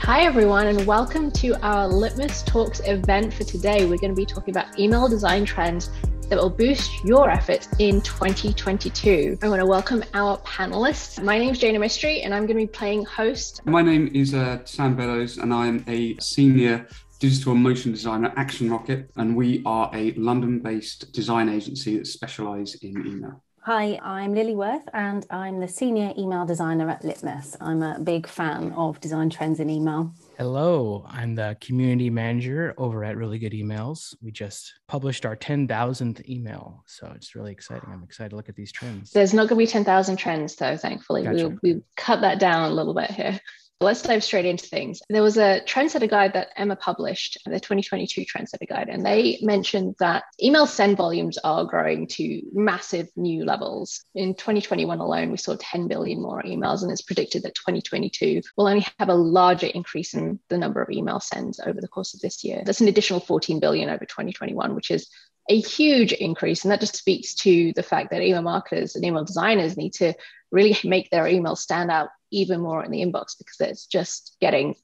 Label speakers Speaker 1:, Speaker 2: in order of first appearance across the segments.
Speaker 1: Hi, everyone, and welcome to our Litmus Talks event for today. We're going to be talking about email design trends that will boost your efforts in 2022. I want to welcome our panelists. My name is Jana Mystery, and I'm going to be playing host.
Speaker 2: My name is Sam Bellows, and I'm a senior digital and motion designer at Action Rocket, and we are a London-based design agency that specialise in email.
Speaker 3: Hi, I'm Lily Worth and I'm the Senior Email Designer at Litmus. I'm a big fan of design trends in email.
Speaker 4: Hello, I'm the Community Manager over at Really Good Emails. We just published our 10,000th email, so it's really exciting. I'm excited to look at these trends.
Speaker 1: There's not going to be 10,000 trends, though, thankfully.
Speaker 4: Gotcha.
Speaker 1: We've cut that down a little bit here. Let's dive straight into things. There was a trendsetter guide that Emma published, the 2022 trendsetter guide, and they mentioned that email send volumes are growing to massive new levels. In 2021 alone, we saw 10 billion more emails, and it's predicted that 2022 will only have a larger increase in the number of email sends over the course of this year. That's an additional 14 billion over 2021, which is a huge increase. And that just speaks to the fact that email marketers and email designers need to really make their emails stand out even more in the inbox, because it's just getting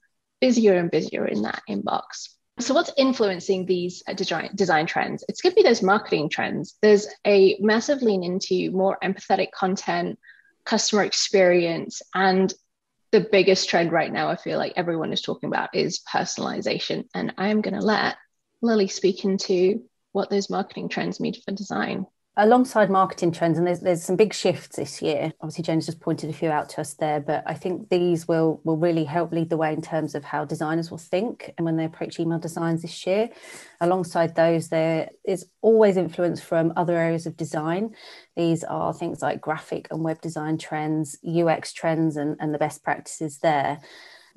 Speaker 1: busier and busier in that inbox. So what's influencing these design trends? It's going to be those marketing trends. There's a massive lean into more empathetic content, customer experience, and the biggest trend right now, I feel like everyone is talking about, is personalization. And I'm going to let Lily speak into what those marketing trends mean for design.
Speaker 3: Alongside marketing trends, and there's some big shifts this year. Obviously, Jane's just pointed a few out to us there, but I think these will really help lead the way in terms of how designers will think and when they approach email designs this year. Alongside those, there is always influence from other areas of design. These are things like graphic and web design trends, UX trends, and the best practices there.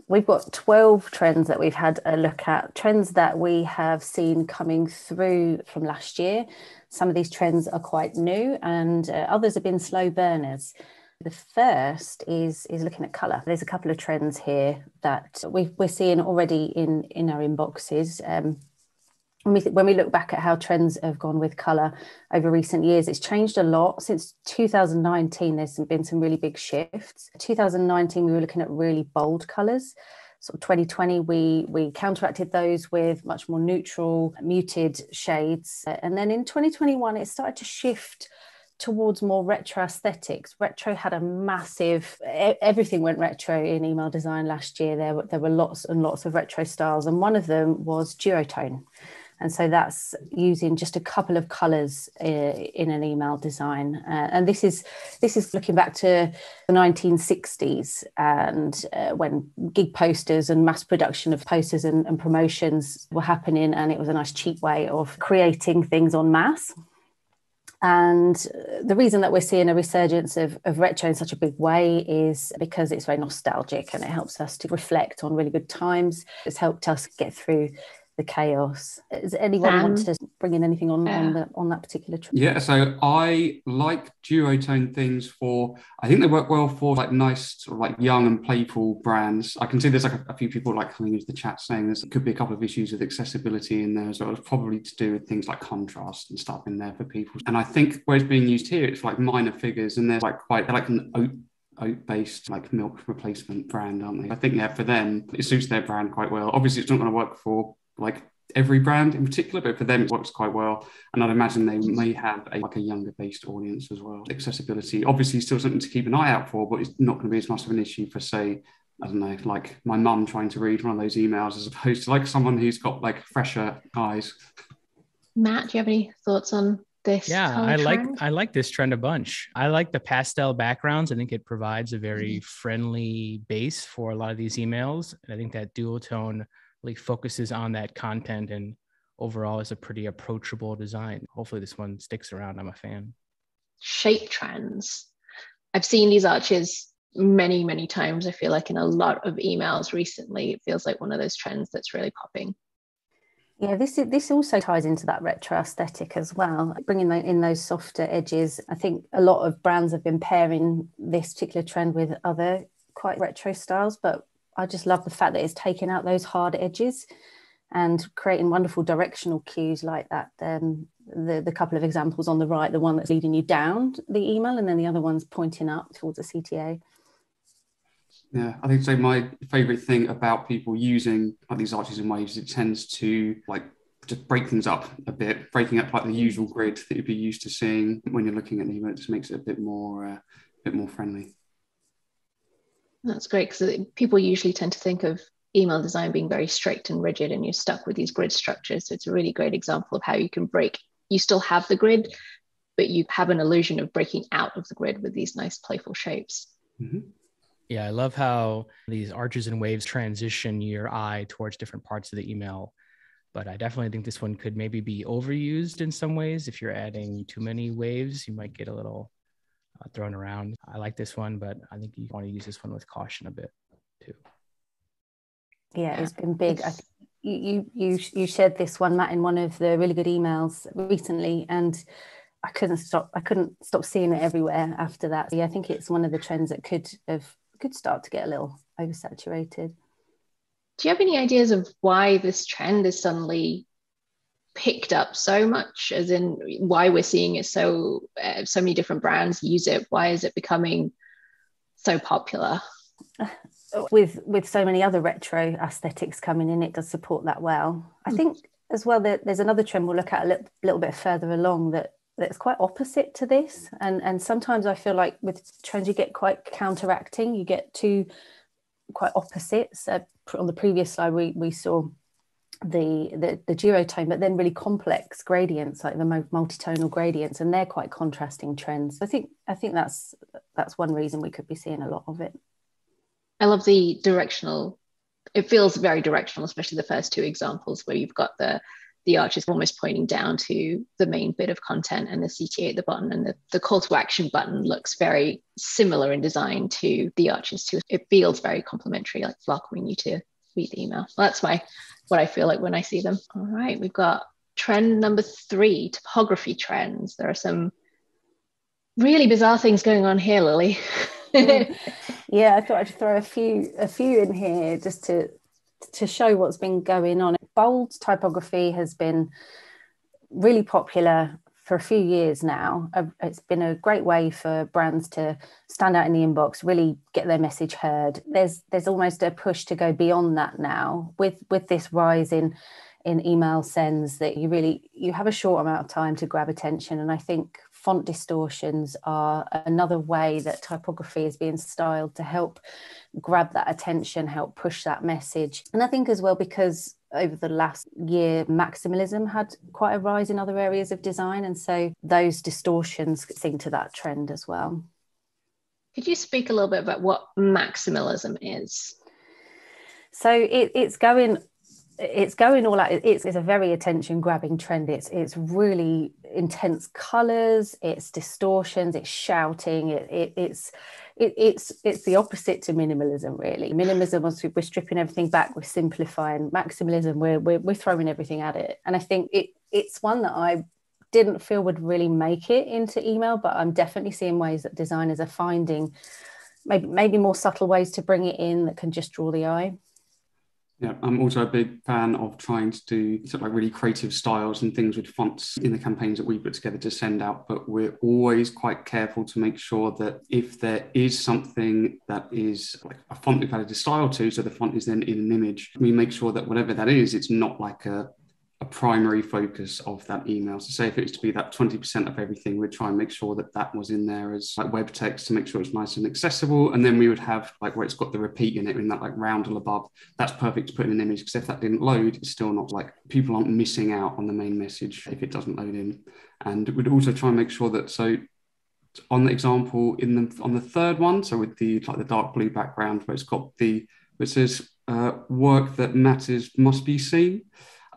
Speaker 3: We've got 12 trends that we've had a look at, trends that we have seen coming through from last year. Some of these trends are quite new and others have been slow burners. The first is looking at colour. There's a couple of trends here that we're seeing already in our inboxes. When we look back at how trends have gone with colour over recent years, it's changed a lot. Since 2019, there's been some really big shifts. 2019, we were looking at really bold colours. So 2020, we counteracted those with much more neutral, muted shades. And then in 2021, it started to shift towards more retro aesthetics. Retro had a massive, everything went retro in email design last year. There were lots and lots of retro styles, and one of them was Duotone. And so that's using just a couple of colours in an email design. And this is looking back to the 1960s and when gig posters and mass production of posters and promotions were happening, and it was a nice cheap way of creating things en masse. And the reason that we're seeing a resurgence of retro in such a big way is because it's very nostalgic and it helps us to reflect on really good times. It's helped us get through the chaos. Does anyone want to bring in anything on that particular trend?
Speaker 2: Yeah, so I like duotone things I think they work well for like nice sort of like young and playful brands. I can see there's like a few people like coming into the chat saying there could be a couple of issues with accessibility in there as well. It's probably to do with things like contrast and stuff in there for people. And I think where it's being used here, it's for like minor figures, and they're like an oat-based like milk replacement brand, aren't they? I think for them, it suits their brand quite well. Obviously, it's not going to work for like every brand in particular, but for them it works quite well. And I'd imagine they may have a younger based audience as well. Accessibility obviously still something to keep an eye out for, but it's not going to be as much of an issue for, say, I don't know, like my mum trying to read one of those emails as opposed to like someone who's got like fresher eyes.
Speaker 1: Matt, do you have any thoughts on this?
Speaker 4: Yeah, I like this trend a bunch. I like the pastel backgrounds. I think it provides a very friendly base for a lot of these emails. And I think that duotone really focuses on that content and overall is a pretty approachable design. Hopefully this one sticks around. I'm a fan.
Speaker 1: Shape trends. I've seen these arches many, many times. I feel like in a lot of emails recently, it feels like one of those trends that's really popping.
Speaker 3: Yeah, this also ties into that retro aesthetic as well, bringing in those softer edges. I think a lot of brands have been pairing this particular trend with other quite retro styles, but I just love the fact that it's taking out those hard edges and creating wonderful directional cues like that. The couple of examples on the right, the one that's leading you down the email and then the other one's pointing up towards the CTA.
Speaker 2: Yeah, I think so. My favorite thing about people using like these arches and waves, it tends to like just break things up a bit, breaking up like the usual grid that you'd be used to seeing when you're looking at an email. It just makes it a bit more friendly.
Speaker 1: That's great, because people usually tend to think of email design being very strict and rigid, and you're stuck with these grid structures. So it's a really great example of how you can break. You still have the grid, but you have an illusion of breaking out of the grid with these nice playful shapes.
Speaker 2: Mm-hmm.
Speaker 4: Yeah, I love how these arches and waves transition your eye towards different parts of the email. But I definitely think this one could maybe be overused in some ways. If you're adding too many waves, you might get a little thrown around. I like this one, but I think you want to use this one with caution a bit too.
Speaker 3: Yeah, it's been big. You shared this one, Matt, in one of the really good emails recently, and I couldn't stop seeing it everywhere after that. So yeah, I think it's one of the trends that could start to get a little oversaturated.
Speaker 1: Do you have any ideas of why this trend is suddenly picked up so much, as in why we're seeing it so many different brands use it? Why is it becoming so popular?
Speaker 3: With so many other retro aesthetics coming in, it does support that well. I think as well that there's another trend we'll look at a little bit further along that's quite opposite to this, and sometimes I feel like with trends you get quite counteracting, you get two quite opposites. On the previous slide we saw the duotone, but then really complex gradients like the multitonal gradients, and they're quite contrasting trends. I think that's one reason we could be seeing a lot of it.
Speaker 1: I love the directional. It feels very directional, especially the first two examples where you've got the arches almost pointing down to the main bit of content, and the CTA at the bottom, and the call to action button looks very similar in design to the arches too. It feels very complimentary, like welcoming you to read the email. Well, that's what I feel like when I see them. All right, we've got trend number 3, typography trends. There are some really bizarre things going on here, Lily.
Speaker 3: Yeah, I thought I'd throw a few in here just to show what's been going on. Bold typography has been really popular for a few years now. It's been a great way for brands to stand out in the inbox, really get their message heard. There's almost a push to go beyond that now with this rise in email sends, that you have a short amount of time to grab attention. And I think font distortions are another way that typography is being styled to help grab that attention, help push that message. And I think as well, because over the last year, maximalism had quite a rise in other areas of design. And so those distortions sing to that trend as well.
Speaker 1: Could you speak a little bit about what maximalism is?
Speaker 3: So it's going all out. It's a very attention grabbing trend. It's really intense colors, it's distortions, it's shouting, it's the opposite to minimalism, really. Minimalism, we're stripping everything back, we're simplifying. Maximalism, we're throwing everything at it. And I think it's one that I didn't feel would really make it into email, but I'm definitely seeing ways that designers are finding maybe more subtle ways to bring it in that can just draw the eye.
Speaker 2: Yeah, I'm also a big fan of trying to do sort of like really creative styles and things with fonts in the campaigns that we put together to send out. But we're always quite careful to make sure that if there is something that is like a font we've added a style to, so the font is then in an image, we make sure that whatever that is, it's not like a primary focus of that email. So say if it's to be that 20% of everything, we'd try and make sure that was in there as like web text to make sure it's nice and accessible. And then we would have like where it's got the repeat in it in that like roundel above. That's perfect to put in an image, because if that didn't load, it's still not like people aren't missing out on the main message if it doesn't load in. And we'd also try and make sure that, so on the example on the third one, so with the like the dark blue background where it's got where it says work that matters must be seen.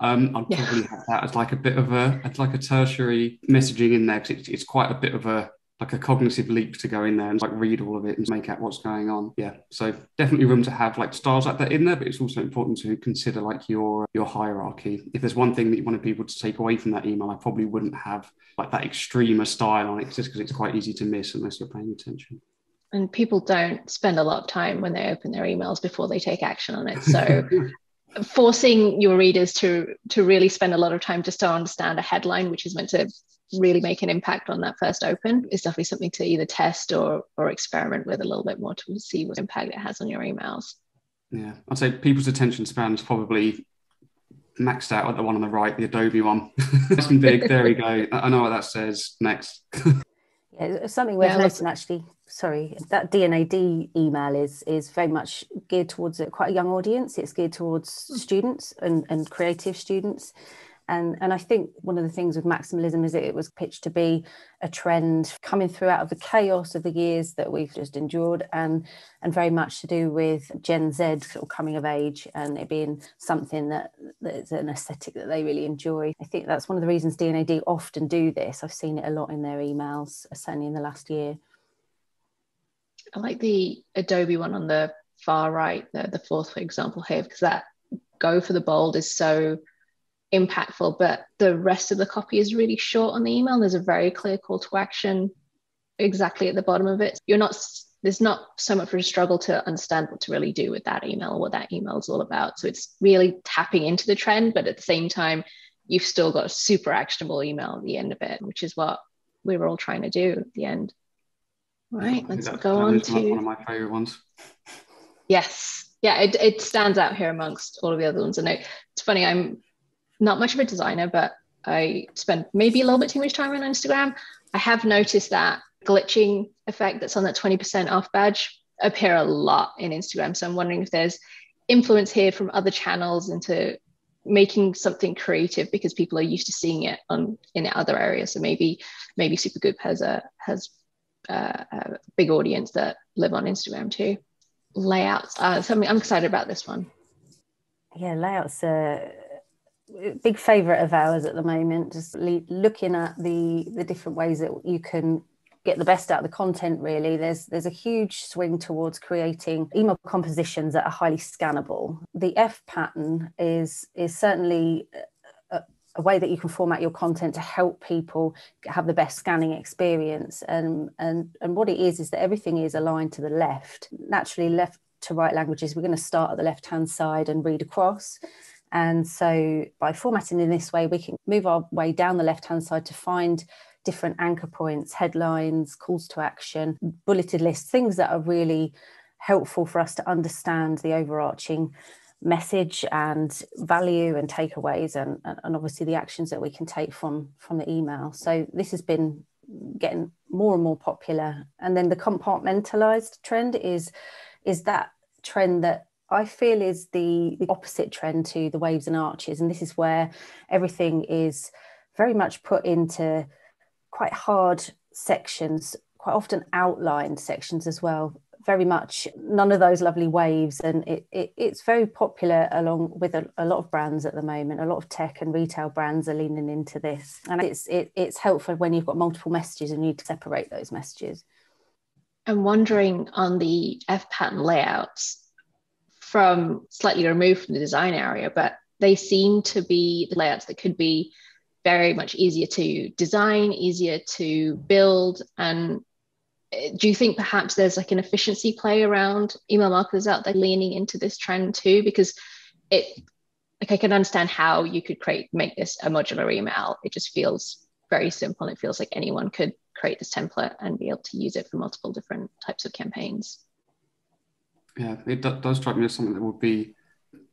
Speaker 2: I'd probably have that as like a bit of a tertiary messaging in there, because it's quite a bit of a cognitive leap to go in there and like read all of it and make out what's going on. Yeah, so definitely room to have like styles like that in there, but it's also important to consider like your hierarchy. If there's one thing that you wanted people to take away from that email, I probably wouldn't have like that extremer style on it, just because it's quite easy to miss unless you're paying attention.
Speaker 1: And people don't spend a lot of time when they open their emails before they take action on it. So forcing your readers to really spend a lot of time just to understand a headline, which is meant to really make an impact on that first open, is definitely something to either test or experiment with a little bit more to see what impact it has on your emails.
Speaker 2: Yeah, I'd say people's attention span is probably maxed out at the one on the right, the Adobe one. Nice and big. There we go. I know what that says. Next.
Speaker 3: Yeah, something worth noting, actually. Sorry, that D&AD email is very much geared towards quite a young audience. It's geared towards students and creative students. And I think one of the things with maximalism is that it was pitched to be a trend coming through out of the chaos of the years that we've just endured, and very much to do with Gen Z sort of coming of age, and it being something that's an aesthetic that they really enjoy. I think that's one of the reasons D&AD often do this. I've seen it a lot in their emails, certainly in the last year.
Speaker 1: I like the Adobe one on the far right, the fourth example here, because that go for the bold is so impactful, but the rest of the copy is really short on the email. There's a very clear call to action exactly at the bottom of it. There's not so much of a struggle to understand what to really do with that email or what that email is all about. So it's really tapping into the trend, but at the same time, you've still got a super actionable email at the end of it, which is what we were all trying to do at the end. Right, let's go on to
Speaker 2: one of my favorite ones.
Speaker 1: Yes, yeah, it stands out here amongst all of the other ones. And it's funny, I'm not much of a designer, but I spend maybe a little bit too much time on Instagram. I have noticed that glitching effect that's on that 20% off badge appear a lot in Instagram. So I'm wondering if there's influence here from other channels into making something creative because people are used to seeing it in other areas. So maybe Supergoop has a big audience that live on Instagram too. Layouts, something I'm excited about this one.
Speaker 3: Yeah, layouts are big favorite of ours at the moment, just looking at the different ways that you can get the best out of the content. Really, there's a huge swing towards creating email compositions that are highly scannable. The F pattern is certainly a way that you can format your content to help people have the best scanning experience, and what it is that everything is aligned to the left. Naturally, left to right languages, we're going to start at the left hand side and read across. And so by formatting in this way, we can move our way down the left-hand side to find different anchor points, headlines, calls to action, bulleted lists, things that are really helpful for us to understand the overarching message and value and takeaways and obviously the actions that we can take from the email. So this has been getting more and more popular. And then the compartmentalized trend is that trend that I feel is the opposite trend to the waves and arches. And this is where everything is very much put into quite hard sections, quite often outlined sections as well. Very much none of those lovely waves. And it's very popular along with a lot of brands at the moment. A lot of tech and retail brands are leaning into this. And it's helpful when you've got multiple messages and you need to separate those messages.
Speaker 1: I'm wondering on the F pattern layouts, from slightly removed from the design area, but they seem to be the layouts that could be very much easier to design, easier to build. And do you think perhaps there's like an efficiency play around email marketers out there leaning into this trend too? Because I can understand how you could make this a modular email. It just feels very simple. It feels like anyone could create this template and be able to use it for multiple different types of campaigns.
Speaker 2: Yeah, it does strike me as something that would be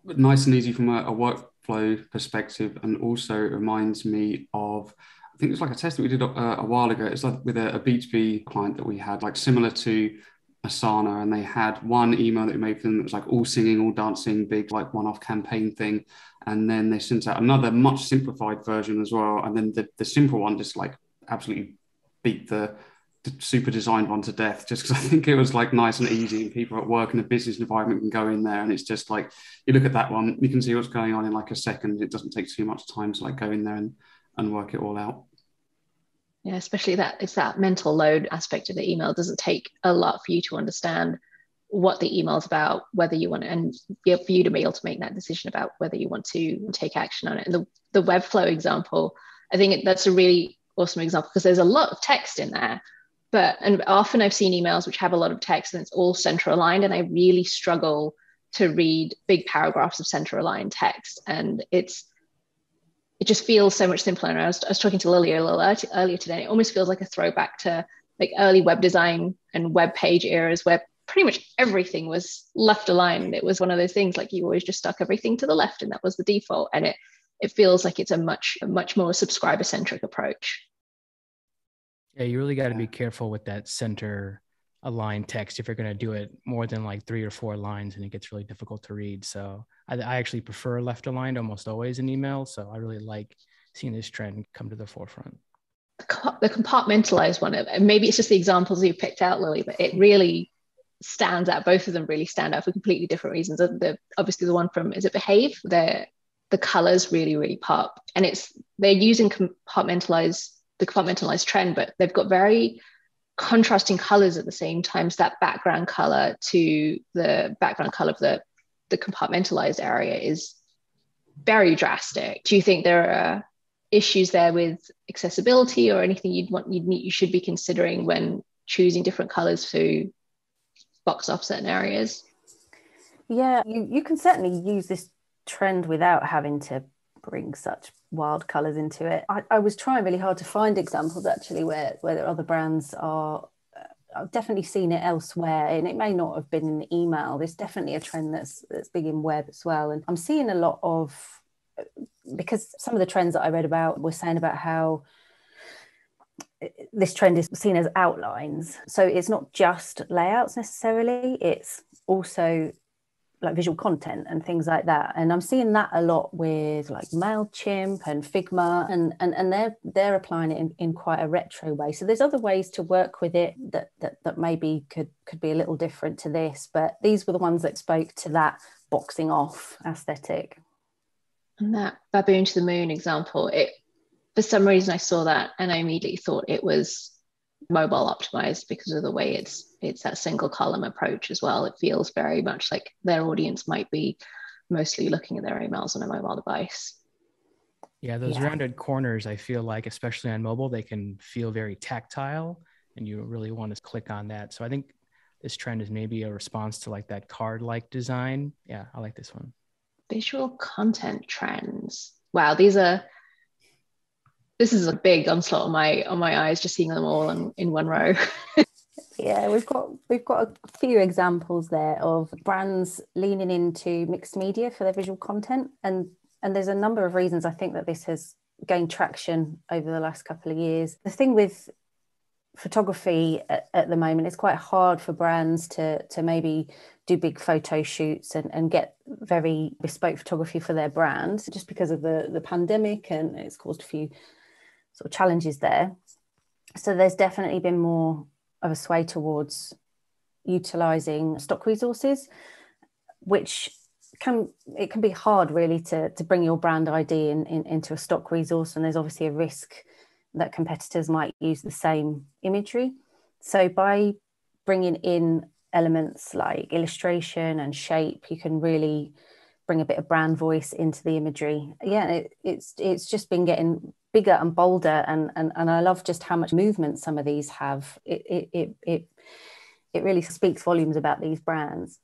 Speaker 2: nice and easy from a workflow perspective, and also it reminds me of, I think it was like a test that we did a while ago. It's like with a B2B client that we had, like similar to Asana, and they had one email that we made for them that was like all singing, all dancing, big like one-off campaign thing, and then they sent out another much simplified version as well, and then the simple one just like absolutely beat the super designed one to death, just because I think it was like nice and easy, and people at work in a business environment can go in there, and it's just like you look at that one, you can see what's going on in like a second. It doesn't take too much time to like go in there and work it all out.
Speaker 1: Yeah, especially that it's that mental load aspect of the email. It doesn't take a lot for you to understand what the email's about, whether you want to, and for you to be able to make that decision about whether you want to take action on it. And the Webflow example, I think that's a really awesome example because there's a lot of text in there. And often I've seen emails which have a lot of text and it's all center aligned, and I really struggle to read big paragraphs of center aligned text. And it just feels so much simpler. And I was talking to Lily a little earlier today. It almost feels like a throwback to like early web design and web page eras where pretty much everything was left aligned. It was one of those things like you always just stuck everything to the left and that was the default. And it feels like it's a much more subscriber centric approach.
Speaker 4: Yeah, you really got to be careful with that center aligned text if you're going to do it more than like 3 or 4 lines, and it gets really difficult to read. So I actually prefer left aligned almost always in email. So I really like seeing this trend come to the forefront.
Speaker 1: The compartmentalized one, maybe it's just the examples you picked out, Lily, but it really stands out. Both of them really stand out for completely different reasons. Obviously the one from, is it Behave? The colors really, really pop. And they're using the compartmentalized trend, but they've got very contrasting colors at the same time. So that background color to the background color of the compartmentalized area is very drastic. Do you think there are issues there with accessibility or anything you should be considering when choosing different colors to box off certain areas?
Speaker 3: Yeah, you can certainly use this trend without having to bring such wild colors into it. I was trying really hard to find examples actually where other brands are. I've definitely seen it elsewhere, and it may not have been in the email. There's definitely a trend that's big in web as well, and I'm seeing a lot of, because some of the trends that I read about were saying about how this trend is seen as outlines. So it's not just layouts necessarily, it's also like visual content and things like that. And I'm seeing that a lot with like MailChimp and Figma, and they're applying it in quite a retro way. So there's other ways to work with it that maybe could be a little different to this, but these were the ones that spoke to that boxing off aesthetic. And
Speaker 1: that Baboon to the Moon example, for some reason I saw that and I immediately thought it was mobile optimized because of the way it's that single column approach as well. It feels very much like their audience might be mostly looking at their emails on a mobile device.
Speaker 4: Yeah, those rounded corners, I feel like, especially on mobile, they can feel very tactile and you really want to click on that. So I think this trend is maybe a response to like that card-like design. Yeah, I like this one.
Speaker 1: Visual content trends. Wow, this is a big onslaught on my eyes, just seeing them all in one row.
Speaker 3: Yeah, we've got a few examples there of brands leaning into mixed media for their visual content, and there's a number of reasons I think that this has gained traction over the last couple of years. The thing with photography at the moment, it's quite hard for brands to maybe do big photo shoots and get very bespoke photography for their brand, just because of the pandemic, and it's caused a few sort of challenges there. So there's definitely been more of a sway towards utilizing stock resources, which can be hard really to bring your brand ID into a stock resource, and there's obviously a risk that competitors might use the same imagery. So by bringing in elements like illustration and shape, you can really bring a bit of brand voice into the imagery. Yeah, it's just been getting bigger and bolder, and I love just how much movement some of these have. It really speaks volumes about these brands.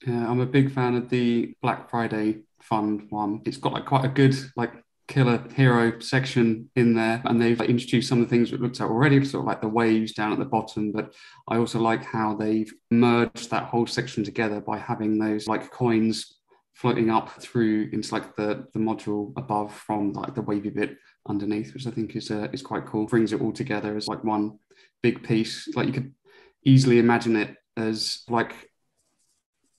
Speaker 2: Yeah, I'm a big fan of the Black Friday fund one. It's got like quite a good like killer hero section in there, and they've like, introduced some of the things we've looked at already, sort of like the waves down at the bottom, but I also like how they've merged that whole section together by having those like coins floating up through into like the module above from like the wavy bit underneath, which I think is quite cool. Brings it all together as like one big piece. Like you could easily imagine it as like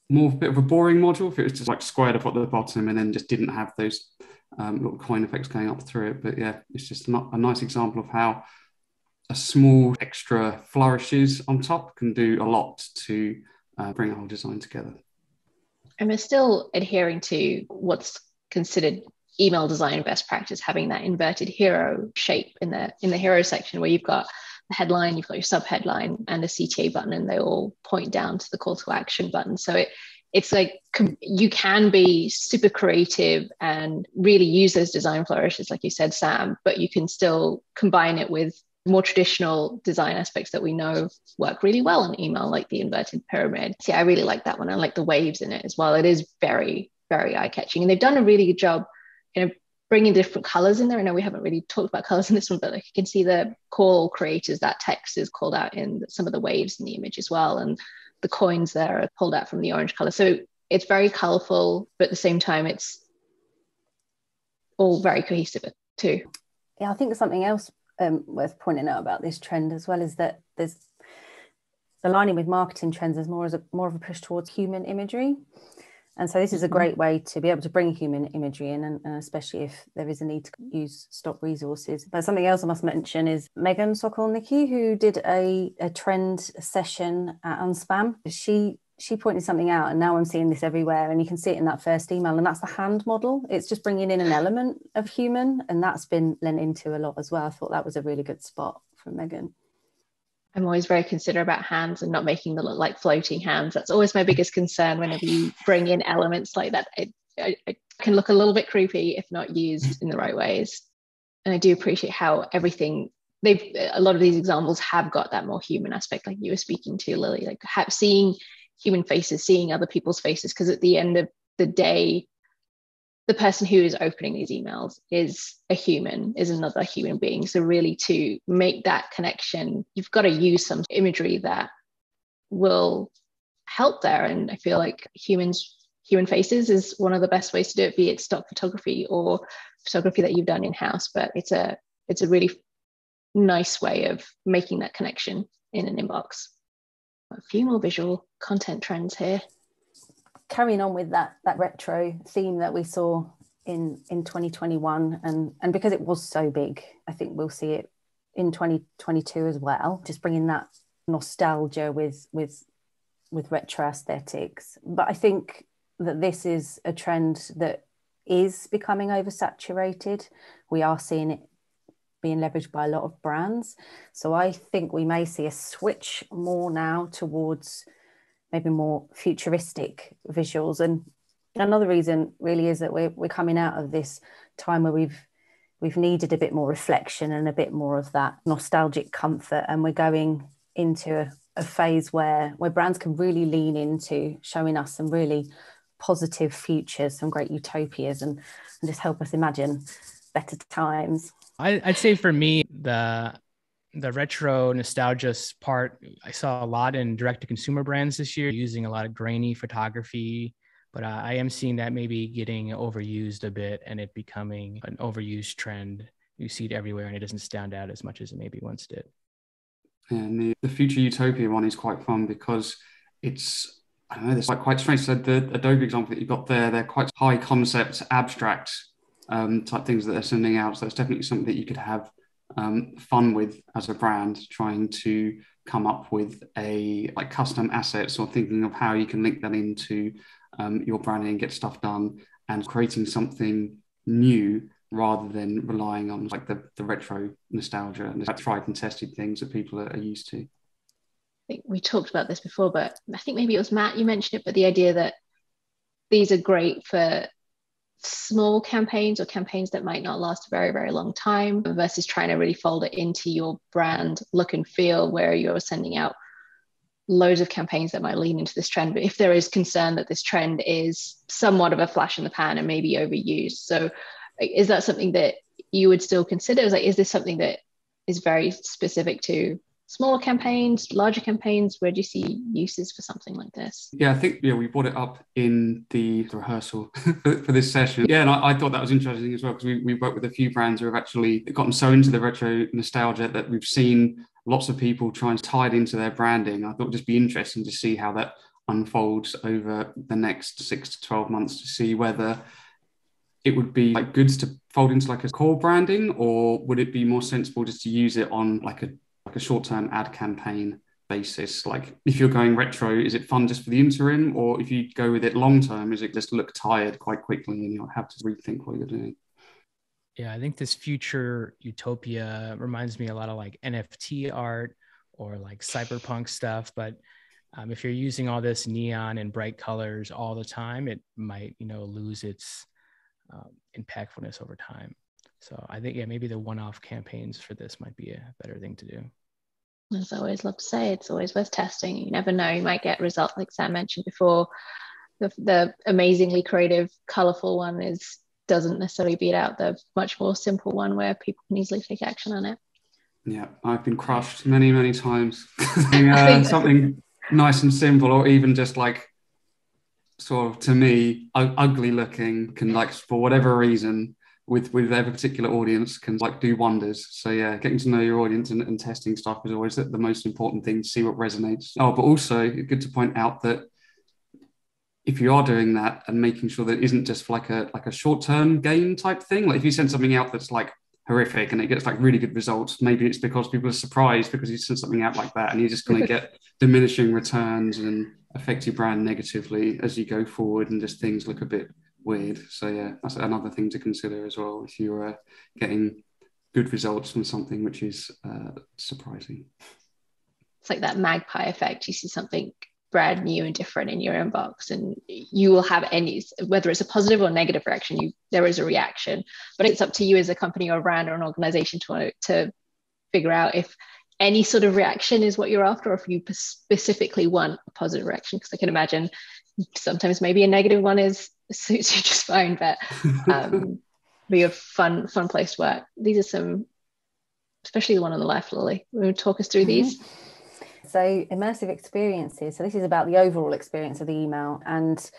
Speaker 2: more of a bit of a boring module if it was just like squared up at the bottom and then just didn't have those little coin effects going up through it. But yeah, it's just a nice example of how a small extra flourishes on top can do a lot to bring a whole design together.
Speaker 1: And we're still adhering to what's considered email design best practice, having that inverted hero shape in the hero section where you've got the headline, you've got your sub headline and a CTA button, and they all point down to the call to action button. So it's like you can be super creative and really use those design flourishes, like you said, Sam, but you can still combine it with more traditional design aspects that we know work really well in email, like the inverted pyramid. So yeah, I really like that one. I like the waves in it as well. It is very, very eye-catching. And they've done a really good job, bringing different colors in there. I know we haven't really talked about colors in this one, but like you can see the call creators, that text is called out in some of the waves in the image as well. And the coins there are pulled out from the orange color. So it's very colorful, but at the same time, it's all very cohesive too.
Speaker 3: Yeah, I think something else worth pointing out about this trend as well is that there's aligning with marketing trends as more of a push towards human imagery. And so this is a great way to be able to bring human imagery in, and especially if there is a need to use stock resources. But something else I must mention is Megan Sokolnicki, who did a trend session at Unspam. She pointed something out, and now I'm seeing this everywhere, and you can see it in that first email, and that's the hand model. It's just bringing in an element of human, and that's been lent into a lot as well. I thought that was a really good spot from Megan.
Speaker 1: I'm always very considerate about hands and not making them look like floating hands. That's always my biggest concern whenever you bring in elements like that. It can look a little bit creepy if not used in the right ways. And I do appreciate how everything, a lot of these examples have got that more human aspect, like you were speaking to, Lily, like seeing human faces, seeing other people's faces, because at the end of the day, the person who is opening these emails is another human being. So really, to make that connection, you've got to use some imagery that will help there. And I feel like human faces is one of the best ways to do it, be it stock photography or photography that you've done in-house. But it's a really nice way of making that connection in an inbox. A few more visual content trends here.
Speaker 3: Carrying on with that retro theme that we saw in 2021, and because it was so big, I think we'll see it in 2022 as well, just bringing that nostalgia with retro aesthetics. But I think that this is a trend that is becoming oversaturated. We are seeing it being leveraged by a lot of brands. So I think we may see a switch more now towards maybe more futuristic visuals. And another reason really is that we're coming out of this time where we've needed a bit more reflection and a bit more of that nostalgic comfort, and we're going into a phase where brands can really lean into showing us some really positive futures, some great utopias, and just help us imagine better times.
Speaker 4: I'd say for me, the retro nostalgia part, I saw a lot in direct-to-consumer brands this year, using a lot of grainy photography, but I am seeing that maybe getting overused a bit and it becoming an overused trend. You see it everywhere and it doesn't stand out as much as it maybe once did.
Speaker 2: And the future Utopia one is quite fun because it's, I don't know, it's like quite strange. So the Adobe example that you got there, they're quite high concept, abstract type things that they're sending out. So it's definitely something that you could have fun with as a brand, trying to come up with like custom assets or thinking of how you can link that into your branding and get stuff done, and creating something new rather than relying on like the retro nostalgia and the tried and tested things that people are used to.
Speaker 1: I think we talked about this before, but I think maybe it was Matt, you mentioned it, but the idea that these are great for small campaigns or campaigns that might not last a very, very long time, versus trying to really fold it into your brand look and feel, where you're sending out loads of campaigns that might lean into this trend. But if there is concern that this trend is somewhat of a flash in the pan and maybe overused, so is that something that you would still consider? Is this something that is very specific to smaller campaigns, larger campaigns? Where do you see uses for something like this?
Speaker 2: Yeah, I think we brought it up in the rehearsal for this session. Yeah, and I thought that was interesting as well, because we worked with a few brands who have actually gotten so into the retro nostalgia that we've seen lots of people try and tie it into their branding. I thought it'd just be interesting to see how that unfolds over the next 6 to 12 months, to see whether it would be like good to fold into like a core branding, or would it be more sensible just to use it on like a short-term ad campaign basis? Like if you're going retro, is it fun just for the interim, or if you go with it long-term, is it just look tired quite quickly and you'll have to rethink what you're doing?
Speaker 4: Yeah, I think this future Utopia reminds me a lot of like NFT art or like cyberpunk stuff. But if you're using all this neon and bright colors all the time, it might, lose its impactfulness over time. So I think, yeah, maybe the one-off campaigns for this might be a better thing to do.
Speaker 1: As I always love to say, it's always worth testing. You never know, you might get results like Sam mentioned before. The amazingly creative, colorful one doesn't necessarily beat out the much more simple one where people can easily take action on it.
Speaker 2: Yeah, I've been crushed many, many times. Something nice and simple, or even just like sort of, to me, ugly looking can, like, for whatever reason, with every particular audience, can like do wonders. So yeah, getting to know your audience and testing stuff is always the most important thing, to see what resonates. Oh, but also good to point out that if you are doing that and making sure that it isn't just for like a short-term gain type thing, like if you send something out that's like horrific and it gets like really good results, maybe it's because people are surprised because you sent something out like that, and you're just going to get diminishing returns and affect your brand negatively as you go forward, and just things look a bit weird. So yeah, that's another thing to consider as well if you're getting good results from something which is surprising.
Speaker 1: It's like that magpie effect. You see something brand new and different in your inbox, and you will have any, whether it's a positive or negative reaction, there is a reaction. But it's up to you as a company or a brand or an organization to figure out if any sort of reaction is what you're after, or if you specifically want a positive reaction. Because I can imagine sometimes maybe a negative one suits you just fine, but be a fun place to work. These are some, especially the one on the left, Lily. Will you talk us through these?
Speaker 3: So immersive experiences. So this is about the overall experience of the email. And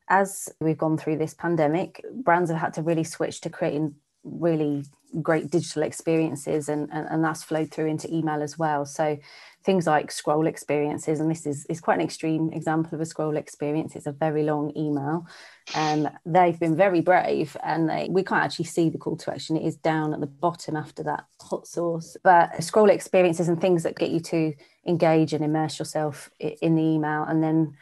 Speaker 3: as we've gone through this pandemic, brands have had to really switch to creating really great digital experiences, and that's flowed through into email as well. So things like scroll experiences, and this is quite an extreme example of a scroll experience. It's a very long email. They've been very brave, and we can't actually see the call to action. It is down at the bottom after that hot sauce. But scroll experiences and things that get you to engage and immerse yourself in the email, and then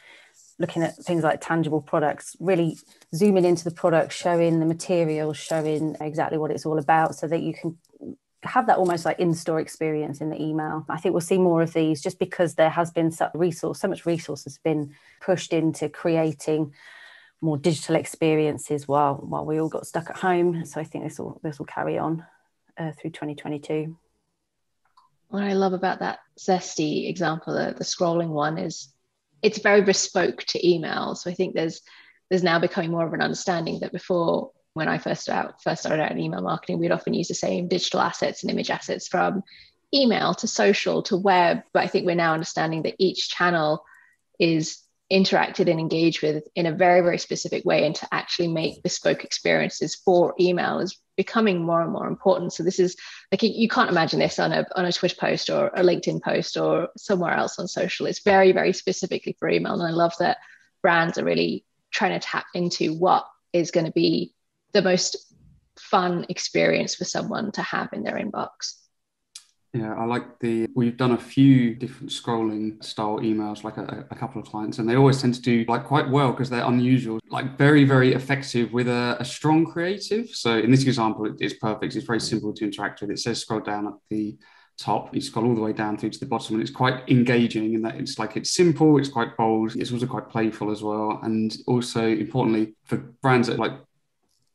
Speaker 3: looking at things like tangible products, really zooming into the product, showing the materials, showing exactly what it's all about, so that you can have that almost like in-store experience in the email. I think we'll see more of these, just because there has been so much resource has been pushed into creating more digital experiences while we all got stuck at home. So I think this will carry on through 2022.
Speaker 1: What I love about that Zesty example, the scrolling one, is it's very bespoke to email. So I think there's now becoming more of an understanding that before, when I first started out in email marketing, we'd often use the same digital assets and image assets from email to social to web. But I think we're now understanding that each channel is interacted and engaged with in a very, very specific way, and to actually make bespoke experiences for email is becoming more and more important. So this is like, you can't imagine this on a Twitter post or a LinkedIn post or somewhere else on social. It's very, very specifically for email. And I love that brands are really trying to tap into what is going to be the most fun experience for someone to have in their inbox.
Speaker 2: Yeah, I like we've done a few different scrolling style emails, like a couple of clients, and they always tend to do like quite well because they're unusual, like very, very effective with a strong creative. So in this example, it's perfect. It's very simple to interact with. It says scroll down at the top, you scroll all the way down through to the bottom, and it's quite engaging in that it's simple, it's quite bold, it's also quite playful as well. And also importantly, for brands that like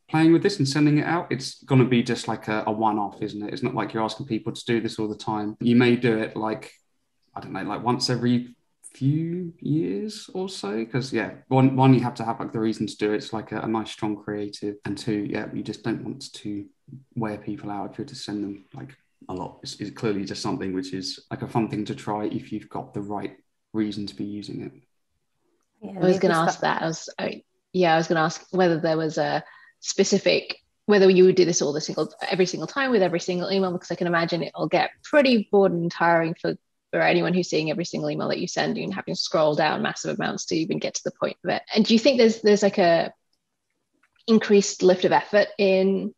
Speaker 2: playing with this and sending it out, it's going to be just like a one-off, isn't it? It's not like you're asking people to do this all the time. You may do it like, I don't know, like once every few years or so, because yeah, one you have to have like the reason to do it. It's like a nice strong creative, and two, yeah, you just don't want to wear people out if you're to send them like a lot. It's clearly just something which is like a fun thing to try if you've got the right reason to be using it.
Speaker 1: Yeah, I was going to ask that. I was going to ask whether there was a specific, whether you would do this every single time with every single email, because I can imagine it'll get pretty bored and tiring for anyone who's seeing every single email that you send and having to scroll down massive amounts to even get to the point of it. And do you think there's like a increased lift of effort in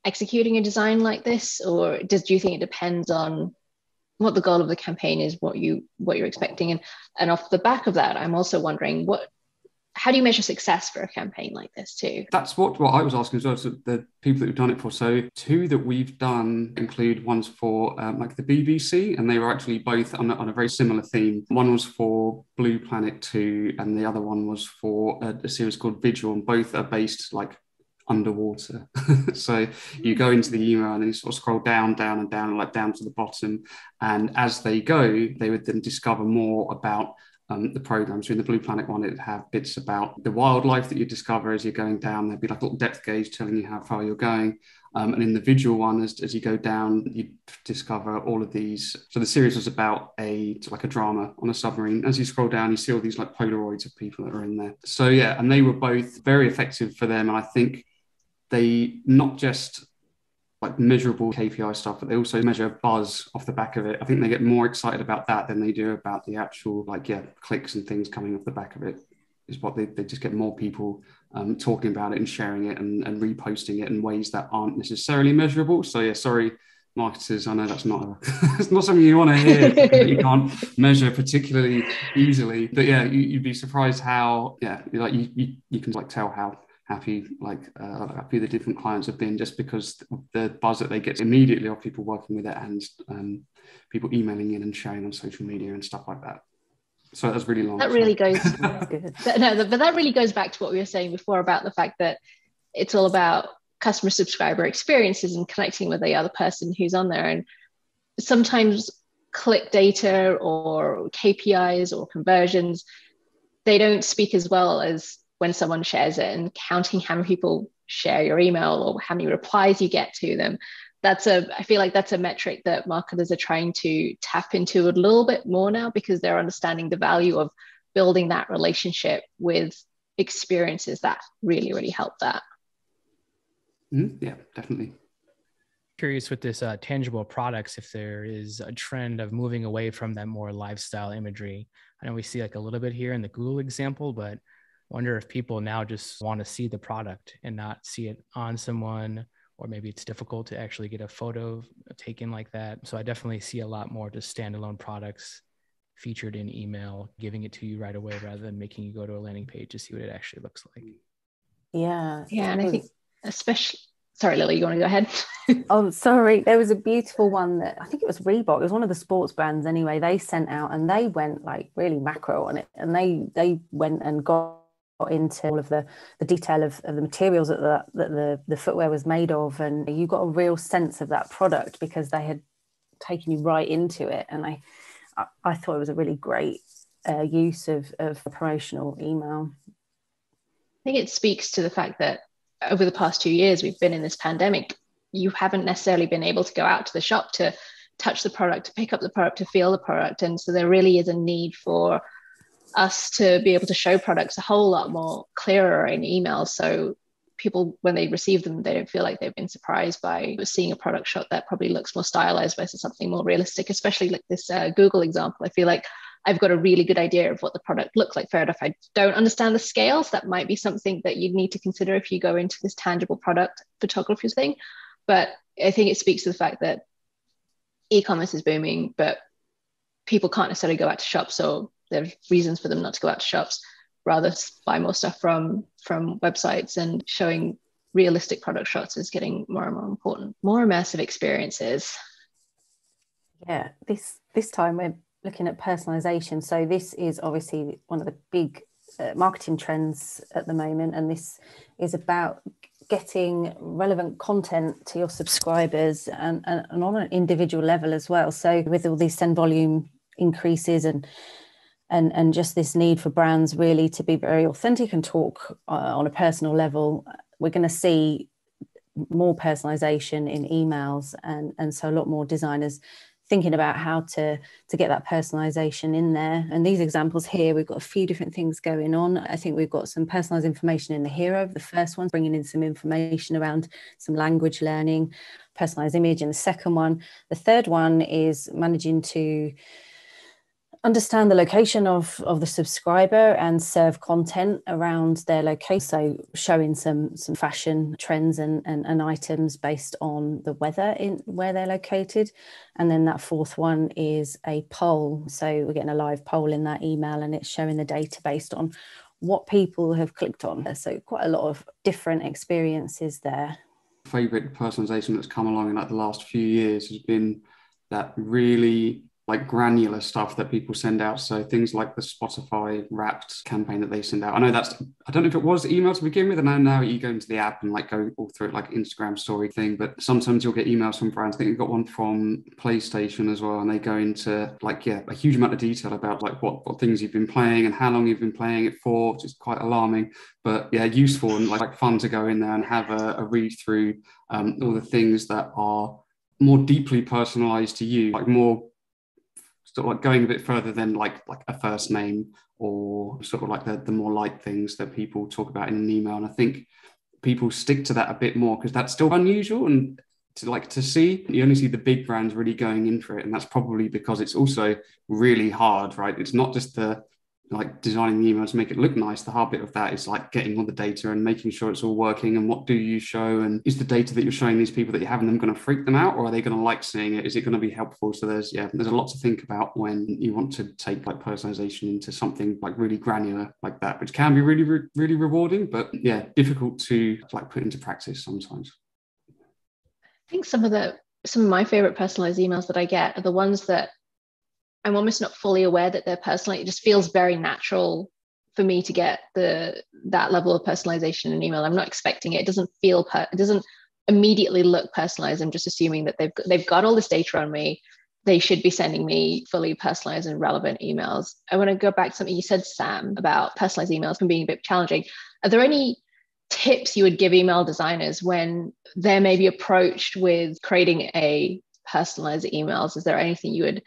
Speaker 1: executing a design like this, or do you think it depends on what the goal of the campaign is, what you're expecting? And off the back of that, I'm also wondering how do you measure success for a campaign like this too?
Speaker 2: That's what I was asking as well. So the people that we've done it for. So two that we've done include ones for like the BBC, and they were actually both on a very similar theme. One was for Blue Planet 2, and the other one was for a series called Vigil, and both are based like underwater. So you go into the email and you sort of scroll down, down and down, like down to the bottom. And as they go, they would then discover more about the program. So in the Blue Planet one, it'd have bits about the wildlife that you discover as you're going down. There'd be like a little depth gauge telling you how far you're going. And in the visual one, as you go down, you discover all of these. So the series was about a drama on a submarine. As you scroll down, you see all these like Polaroids of people that are in there. So yeah, and they were both very effective for them. And I think they not just like measurable KPI stuff, but they also measure buzz off the back of it. I think they get more excited about that than they do about the actual clicks and things coming off the back of it. Is what they just get more people talking about it and sharing it and reposting it in ways that aren't necessarily measurable. So yeah, sorry, marketers, I know that's not it's not something you want to hear. That you can't measure particularly easily, but yeah, you'd be surprised how you can like tell how happy happy the different clients have been just because the buzz that they get immediately of people working with it and people emailing in and sharing on social media and stuff like that. So that's really long.
Speaker 1: That really goes but that really goes back to what we were saying before about the fact that it's all about customer subscriber experiences and connecting with the other person who's on there. And sometimes click data or KPIs or conversions, they don't speak as well as when someone shares it, and counting how many people share your email or how many replies you get to them. I feel like that's a metric that marketers are trying to tap into a little bit more now, because they're understanding the value of building that relationship with experiences that really, really help that.
Speaker 2: Yeah, definitely.
Speaker 4: Curious with this tangible products, if there is a trend of moving away from that more lifestyle imagery. I know we see like a little bit here in the Google example, but wonder if people now just want to see the product and not see it on someone, or maybe it's difficult to actually get a photo taken like that. So I definitely see a lot more just standalone products featured in email, giving it to you right away rather than making you go to a landing page to see what it actually looks like.
Speaker 3: Yeah.
Speaker 1: And I think especially, sorry, Lily, you want to go ahead?
Speaker 3: Oh, sorry. There was a beautiful one that I think it was Reebok. It was one of the sports brands anyway. They sent out and they went like really macro on it. And they went and got into all of the detail of the materials that the footwear was made of, and you got a real sense of that product because they had taken you right into it. And I thought it was a really great use of promotional email.
Speaker 1: I think it speaks to the fact that over the past 2 years we've been in this pandemic. You haven't necessarily been able to go out to the shop to touch the product, to pick up the product, to feel the product, and so there really is a need for us to be able to show products a whole lot more clearer in email, so people, when they receive them, they don't feel like they've been surprised by seeing a product shot that probably looks more stylized versus something more realistic. Especially like this Google example, I feel like I've got a really good idea of what the product looks like. Fair enough, I don't understand the scales. That might be something that you'd need to consider if you go into this tangible product photography thing. But I think it speaks to the fact that e-commerce is booming, but people can't necessarily go out to shops, so there's reasons for them not to go out to shops, rather buy more stuff from websites, and showing realistic product shots is getting more and more important. More immersive experiences.
Speaker 3: Yeah, this time we're looking at personalization. So this is obviously one of the big marketing trends at the moment, and this is about getting relevant content to your subscribers and on an individual level as well. So with all these send volume increases and just this need for brands really to be very authentic and talk on a personal level, we're going to see more personalization in emails, and so a lot more designers thinking about how to get that personalization in there. And these examples here, we've got a few different things going on. I think we've got some personalized information in the hero. The first one, bringing in some information around some language learning, personalized image in the second one. The third one is managing to understand the location of the subscriber and serve content around their location. So showing some fashion trends and items based on the weather in where they're located. And then that fourth one is a poll. So we're getting a live poll in that email, and it's showing the data based on what people have clicked on. So quite a lot of different experiences there.
Speaker 2: Favorite personalization that's come along in like the last few years has been that really like granular stuff that people send out. So things like the Spotify Wrapped campaign that they send out. I know I don't know if it was email to begin with, and now you go into the app and like go all through it like Instagram story thing. But sometimes you'll get emails from brands. I think we've got one from PlayStation as well, and they go into like, a huge amount of detail about like what things you've been playing and how long you've been playing it for, which is quite alarming. But yeah, useful and like fun to go in there and have a read through all the things that are more deeply personalized to you, like more sort of like going a bit further than like a first name, or sort of like the more light things that people talk about in an email. And I think people stick to that a bit more because that's still unusual, and to see, you only see the big brands really going in for it. And that's probably because it's also really hard, right? It's not just the like designing the email to make it look nice. The hard bit of that is like getting all the data and making sure it's all working, and what do you show, and is the data that you're showing these people that you're having them going to freak them out, or are they going to like seeing it? Is it going to be helpful? So there's a lot to think about when you want to take like personalization into something like really granular like that, which can be really really rewarding, but difficult to like put into practice sometimes.
Speaker 1: I think some of my favorite personalized emails that I get are the ones that I'm almost not fully aware that they're personalized. It just feels very natural for me to get that level of personalization in an email. I'm not expecting it. It doesn't feel it doesn't immediately look personalized. I'm just assuming that they've got all this data on me. They should be sending me fully personalized and relevant emails. I want to go back to something you said, Sam, about personalized emails and being a bit challenging. Are there any tips you would give email designers when they're maybe approached with creating a personalized emails? Is there anything you would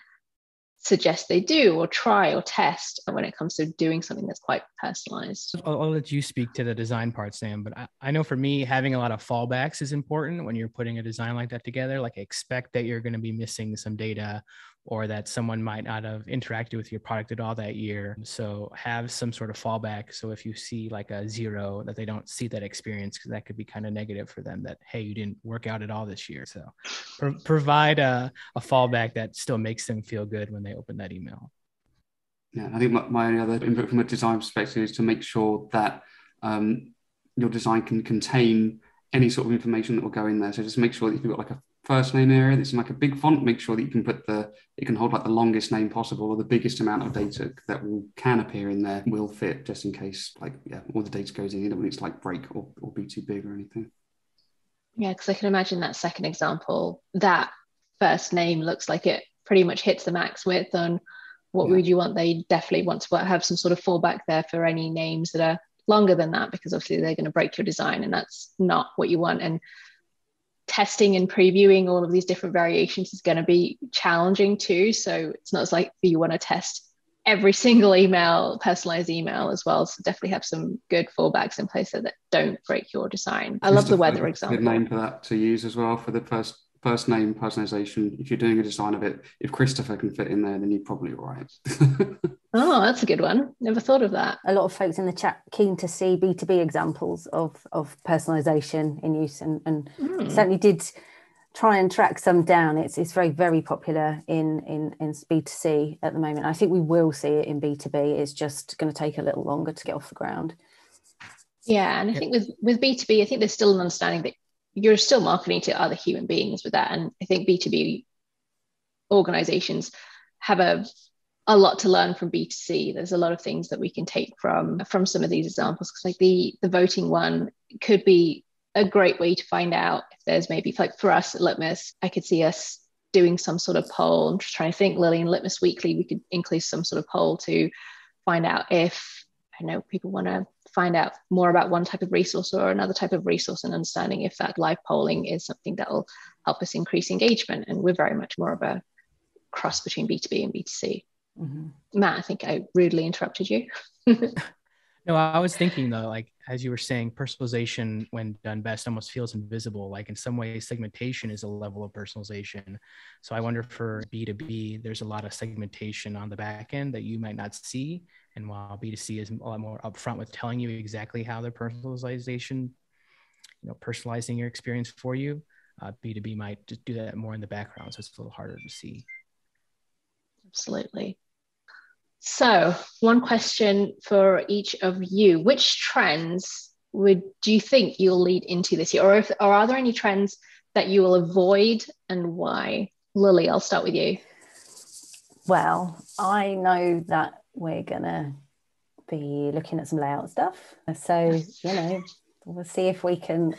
Speaker 1: suggest they do or try or test when it comes to doing something that's quite personalized?
Speaker 4: I'll let you speak to the design part, Sam, but I know for me, having a lot of fallbacks is important when you're putting a design like that together. Like, expect that you're going to be missing some data, or that someone might not have interacted with your product at all that year. So have some sort of fallback. So if you see like a 0, that they don't see that experience, because that could be kind of negative for them, that, hey, you didn't work out at all this year. So provide a fallback that still makes them feel good when they open that email.
Speaker 2: Yeah, I think my only other input from a design perspective is to make sure that your design can contain any sort of information that will go in there. So just make sure that you've got like a first name area that's in like a big font. Make sure that you can it can hold like the longest name possible, or the biggest amount of data that can appear in there will fit, just in case all the data goes in. You don't want it to like break or be too big or anything.
Speaker 1: Yeah, because I can imagine that second example, that first name looks like it pretty much hits the max width on what would you want. They definitely want to have some sort of fallback there for any names that are longer than that, because obviously they're going to break your design, and that's not what you want. And testing and previewing all of these different variations is going to be challenging too. So it's not like you want to test every single personalized email as well. So definitely have some good fallbacks in place that don't break your design. I love the weather example.
Speaker 2: Good name for that to use as well for the first name personalization. If you're doing a design of it, if Christopher can fit in there, then you're probably all right.
Speaker 1: Oh, that's a good one. Never thought of that.
Speaker 3: A lot of folks in the chat keen to see B2B examples of personalization in use, and certainly did try and track some down. It's very, very popular in B2C at the moment. I think we will see it in B2B. It's just going to take a little longer to get off the ground.
Speaker 1: Yeah, and I think with B2B, I think there's still an understanding that you're still marketing to other human beings with that. And I think B2B organizations have a lot to learn from B2C. There's a lot of things that we can take from some of these examples, because like the voting one could be a great way to find out if there's maybe, like for us at Litmus, I could see us doing some sort of poll. I'm just trying to think, Lily, in Litmus Weekly, we could include some sort of poll to find out if, I know people want to find out more about one type of resource or another type of resource, and understanding if that live polling is something that will help us increase engagement. And we're very much more of a cross between B2B and B2C. Mm-hmm. Matt, I think I rudely interrupted you.
Speaker 4: No, I was thinking though, like, as you were saying, personalization when done best almost feels invisible. Like in some ways, segmentation is a level of personalization. So I wonder for B2B, there's a lot of segmentation on the back end that you might not see. And while B2C is a lot more upfront with telling you exactly how their personalization, personalizing your experience for you, B2B might just do that more in the background. So it's a little harder to see.
Speaker 1: Absolutely. So one question for each of you: which trends do you think you'll lead into this year? Or are there any trends that you will avoid, and why? Lily, I'll start with you.
Speaker 3: Well, I know that we're gonna be looking at some layout stuff. So, we'll see if we can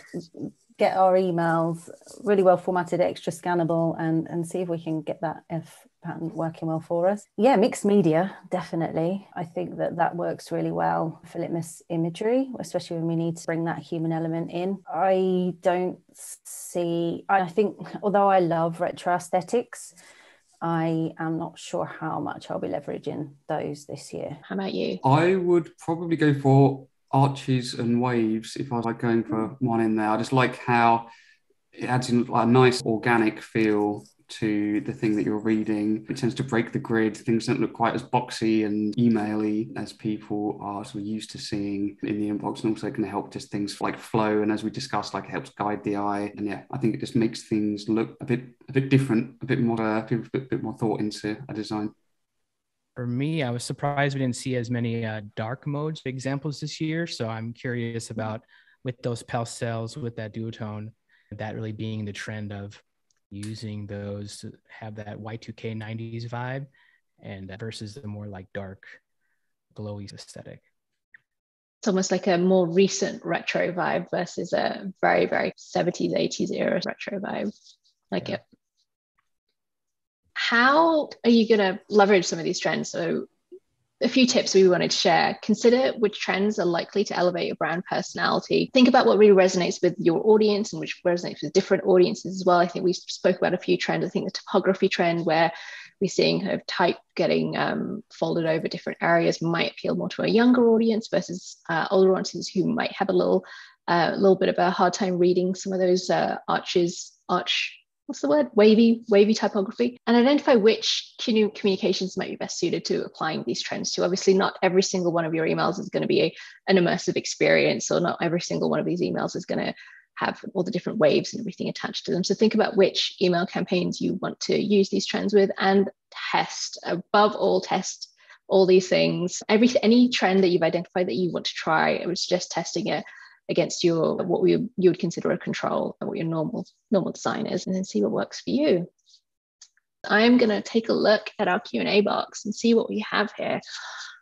Speaker 3: get our emails really well formatted, extra scannable, and see if we can get that F pattern working well for us. Yeah, mixed media, definitely. I think that works really well for litmus imagery, especially when we need to bring that human element in. I think, although I love retro aesthetics, I am not sure how much I'll be leveraging those this year.
Speaker 1: How about you?
Speaker 2: I would probably go for arches and waves if I was like going for one in there. I just like how it adds in like a nice organic feel to the thing that you're reading. It tends to break the grid. Things don't look quite as boxy and emaily as people are sort of used to seeing in the inbox, and also can help just things like flow. And as we discussed, like it helps guide the eye. And yeah, I think it just makes things look a bit different, a bit more thought into a design.
Speaker 4: For me, I was surprised we didn't see as many dark modes examples this year. So I'm curious about, with those pastels, with that duotone, that really being the trend of using those to have that Y2K 90s vibe, and versus the more like dark, glowy aesthetic.
Speaker 1: It's almost like a more recent retro vibe versus a very, very 70s, 80s era retro vibe. Like it. How are you going to leverage some of these trends? So a few tips we wanted to share. Consider which trends are likely to elevate your brand personality. Think about what really resonates with your audience and which resonates with different audiences as well. I think we spoke about a few trends. I think the typography trend, where we're seeing kind of type getting folded over different areas, might appeal more to a younger audience versus older audiences who might have a little bit of a hard time reading some of those what's the word? Wavy typography, and identify which communications might be best suited to applying these trends to. Obviously, not every single one of your emails is going to be an immersive experience, or not every single one of these emails is going to have all the different waves and everything attached to them. So think about which email campaigns you want to use these trends with, and test all these things. Any trend that you've identified that you want to try, I would suggest testing it against you would consider a control, and what your normal design is, and then see what works for you. I'm going to take a look at our Q&A box and see what we have here.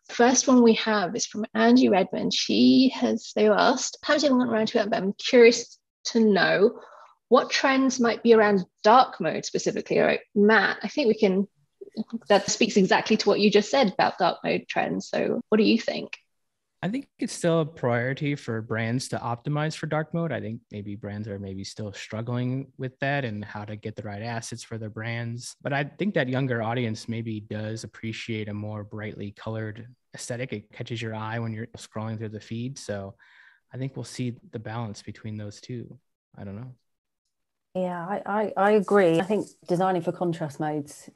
Speaker 1: First one we have is from Angie Redmond. They asked, how did everyone around to it? But I'm curious to know what trends might be around dark mode specifically. All right, Matt, I think that speaks exactly to what you just said about dark mode trends. So what do you think?
Speaker 4: I think it's still a priority for brands to optimize for dark mode. I think maybe brands are still struggling with that and how to get the right assets for their brands. But I think that younger audience maybe does appreciate a more brightly colored aesthetic. It catches your eye when you're scrolling through the feed. So I think we'll see the balance between those two. I don't know.
Speaker 3: Yeah, I agree. I think designing for contrast modes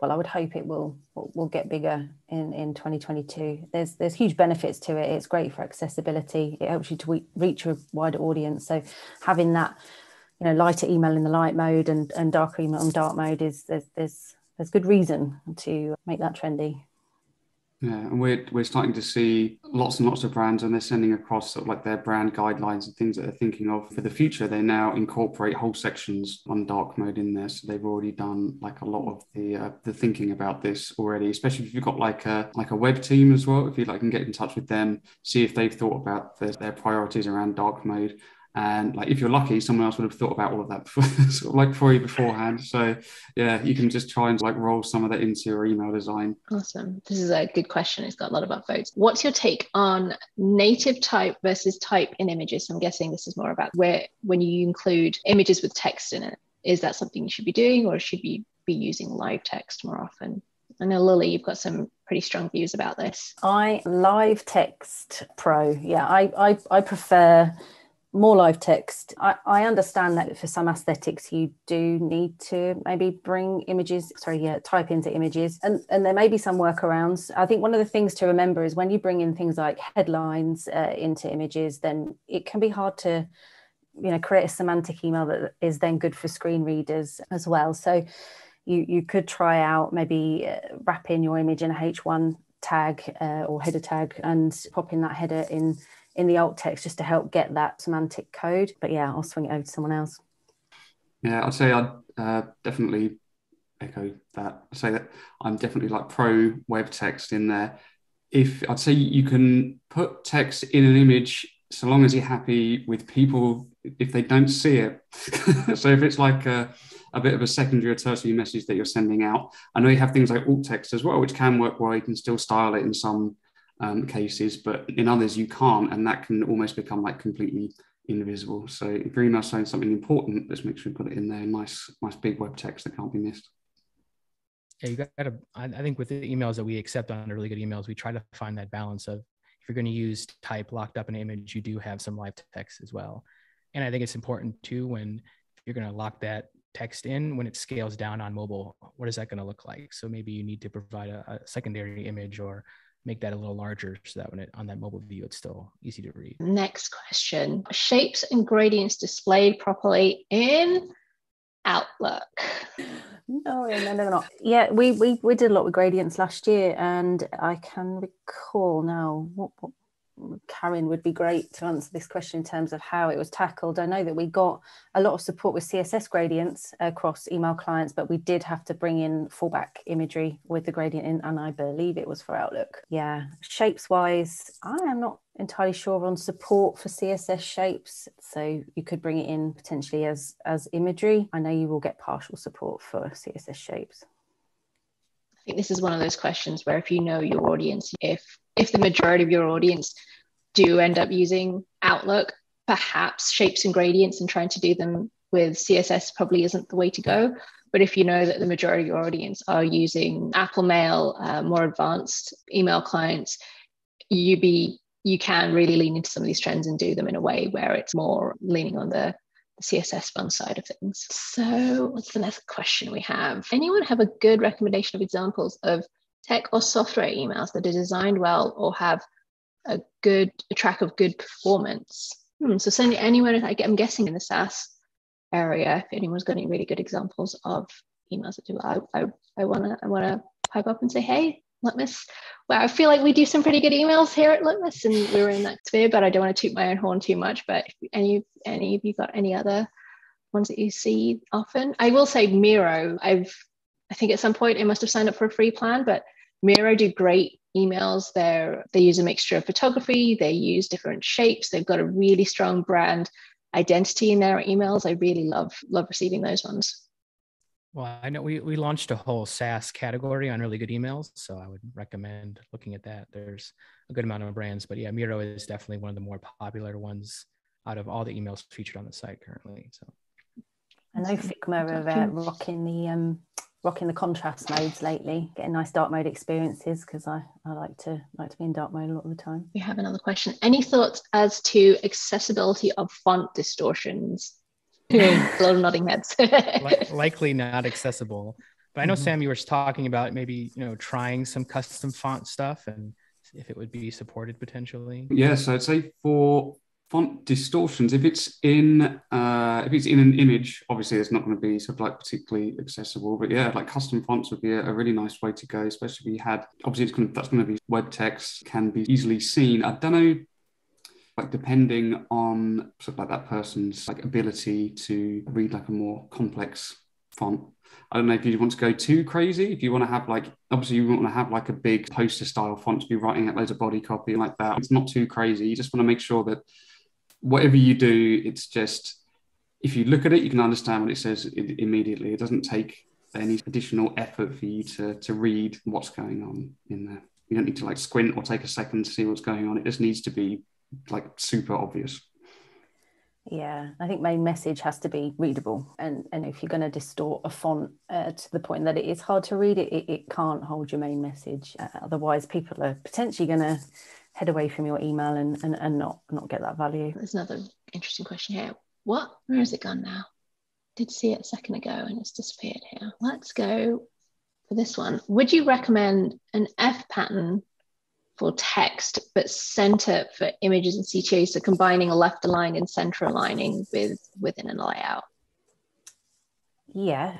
Speaker 3: I would hope it will get bigger in 2022. There's huge benefits to it. It's great for accessibility. It helps you to reach a wider audience. So having that, lighter email in the light mode and darker email in dark mode there's good reason to make that trendy.
Speaker 2: Yeah, and we're starting to see lots and lots of brands, and they're sending across sort of like their brand guidelines and things that they're thinking of for the future. They now incorporate whole sections on dark mode in there, so they've already done like a lot of the thinking about this already. Especially if you've got like a web team as well. If you can get in touch with them, see if they've thought about their priorities around dark mode. And like, if you're lucky, someone else would have thought about all of that for you beforehand. So yeah, you can just try and roll some of that into your email design.
Speaker 1: Awesome. This is a good question. It's got a lot of upvotes. What's your take on native type versus type in images? I'm guessing this is more about when you include images with text in it. Is that something you should be doing, or should you be using live text more often? I know, Lily, you've got some pretty strong views about this.
Speaker 3: Live text pro. Yeah, I prefer more live text. I understand that for some aesthetics you do need to maybe bring type into images, and there may be some workarounds. I think one of the things to remember is when you bring in things like headlines into images, then it can be hard to create a semantic email that is then good for screen readers as well. So you could try out maybe wrap in your image in a H1 tag or header tag and pop in that header in the alt text just to help get that semantic code. But yeah, I'll swing it over to someone else.
Speaker 2: Yeah, I'd say I'd definitely echo that. I say that I'm definitely like pro web text in there. If I'd say you can put text in an image so long as you're happy with people, if they don't see it. So if it's like a bit of a secondary or tertiary message that you're sending out, I know you have things like alt text as well, which can work well. You can still style it in some cases, but in others you can't, and that can almost become like completely invisible. So if your email's saying something important, let's make sure we put it in there, nice big web text that can't be missed.
Speaker 4: Yeah, you got to, I think with the emails that we accept on really good emails, we try to find that balance of, if you're going to use type locked up in an image, you do have some live text as well. And I think it's important too, when you're going to lock that text in, when it scales down on mobile, what is that going to look like? So maybe you need to provide a secondary image or make that a little larger so that when it on that mobile view, it's still easy to read.
Speaker 1: Next question. Shapes and gradients displayed properly in Outlook.
Speaker 3: No. Yeah, we did a lot with gradients last year, and I can recall now what Karen would be great to answer this question in terms of how it was tackled. I know that we got a lot of support with CSS gradients across email clients, but we did have to bring in fallback imagery with the gradient in, and I believe it was for Outlook. Yeah, shapes wise, I am not entirely sure on support for CSS shapes, so you could bring it in potentially as imagery. I know you will get partial support for CSS shapes.
Speaker 1: I think this is one of those questions where if you know your audience, if the majority of your audience do end up using Outlook, perhaps shapes and gradients and trying to do them with CSS probably isn't the way to go. But if you know that the majority of your audience are using Apple Mail, more advanced email clients, you can really lean into some of these trends and do them in a way where it's more leaning on the CSS fun side of things. So what's the next question we have? Anyone have a good recommendation of examples of tech or software emails that are designed well or have a track of good performance? So send anyone, I'm guessing in the SaaS area, if anyone's got any really good examples of emails that do well, I wanna pipe up and say, hey, Litmus. Well, I feel like we do some pretty good emails here at Litmus, and we're in that sphere, but I don't want to toot my own horn too much. But if any of you got any other ones that you see often? I will say Miro. I think at some point I must have signed up for a free plan, but Miro do great emails. They use a mixture of photography. They use different shapes. They've got a really strong brand identity in their emails. I really love receiving those ones.
Speaker 4: Well, I know we launched a whole SaaS category on really good emails, so I would recommend looking at that. There's a good amount of brands, but yeah, Miro is definitely one of the more popular ones out of all the emails featured on the site currently. So
Speaker 3: I know Figma are rocking the contrast modes lately, getting nice dark mode experiences, because I like to be in dark mode a lot of the time.
Speaker 1: We have another question. Any thoughts as to accessibility of font distortions? A lot of nodding heads.
Speaker 4: Likely not accessible. But I know, Sam, you were talking about maybe, trying some custom font stuff and if it would be supported potentially.
Speaker 2: Yeah, so I'd say for font distortions, if it's in an image, obviously it's not going to be sort of like particularly accessible. But yeah, like custom fonts would be a really nice way to go, especially if you had, obviously that's going to be web text, can be easily seen. I don't know, like depending on sort of like that person's like ability to read like a more complex font. I don't know if you want to go too crazy. If you want to have like, obviously you want to have like a big poster style font to be writing out loads of body copy like that. It's not too crazy. You just want to make sure that whatever you do, it's just, if you look at it, you can understand what it says immediately. It doesn't take any additional effort for you to read what's going on in there. You don't need to like squint or take a second to see what's going on. It just needs to be like super obvious.
Speaker 3: Yeah, I think main message has to be readable, and if you're going to distort a font to the point that it is hard to read, it can't hold your main message. Otherwise, people are potentially going to head away from your email and not get that value.
Speaker 1: There's another interesting question here. Where has it gone now? Did see it a second ago and it's disappeared here. Let's go for this one. Would you recommend an F pattern for text, but center for images and CTAs, so combining a left align and center aligning within a layout?
Speaker 3: Yeah,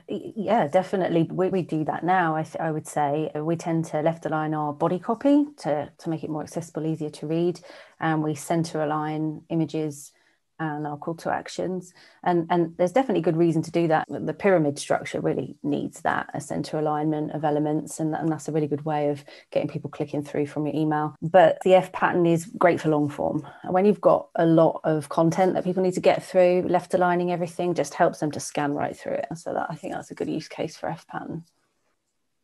Speaker 3: definitely. We do that now. I would say we tend to left align our body copy to make it more accessible, easier to read, and we center align images and our call to actions. And there's definitely good reason to do that. The pyramid structure really needs that, a center alignment of elements, and that's a really good way of getting people clicking through from your email. But the F pattern is great for long form. When you've got a lot of content that people need to get through, left aligning everything just helps them to scan right through it. So I think that's a good use case for F pattern.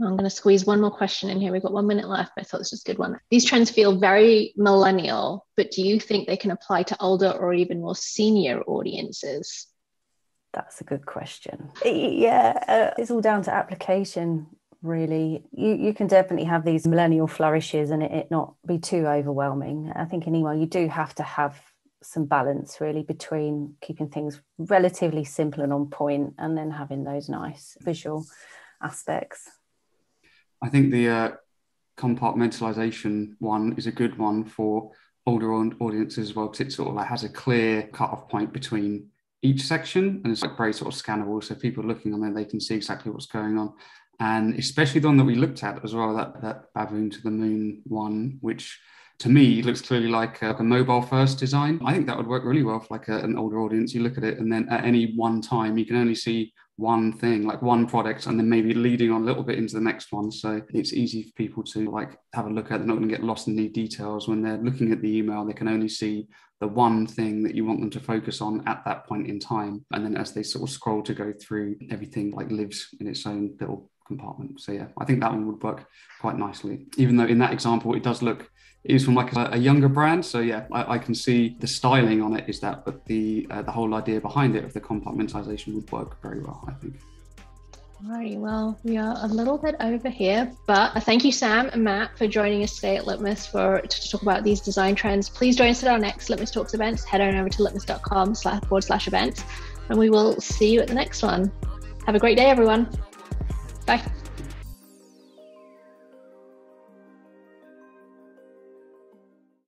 Speaker 1: I'm going to squeeze one more question in here. We've got 1 minute left, but I thought this was a good one. These trends feel very millennial, but do you think they can apply to older or even more senior audiences?
Speaker 3: That's a good question. Yeah, it's all down to application, really. You can definitely have these millennial flourishes and it not be too overwhelming. I think in email, you do have to have some balance really between keeping things relatively simple and on point and then having those nice visual aspects.
Speaker 2: I think the compartmentalization one is a good one for older audiences as well, because it sort of like has a clear cut-off point between each section, and it's like very sort of scannable, so people looking on there, they can see exactly what's going on. And especially the one that we looked at as well, that Baboon to the Moon one, which to me looks clearly like a mobile first design. I think that would work really well for like an older audience. You look at it and then at any one time you can only see one thing, like one product, and then maybe leading on a little bit into the next one. So it's easy for people to like have a look at. They're not going to get lost in the details. When they're looking at the email, they can only see the one thing that you want them to focus on at that point in time. And then as they sort of scroll to go through, everything like lives in its own little compartment. So yeah, I think that one would work quite nicely, even though in that example it is from like a younger brand. So yeah, I can see the styling on it is that, but the whole idea behind it of the compartmentalization would work very well, I think.
Speaker 1: Alrighty, well, we are a little bit over here, but thank you, Sam and Matt, for joining us today at Litmus to talk about these design trends. Please join us at our next Litmus Talks events. Head on over to litmus.com/events, and we will see you at the next one. Have a great day, everyone. Bye.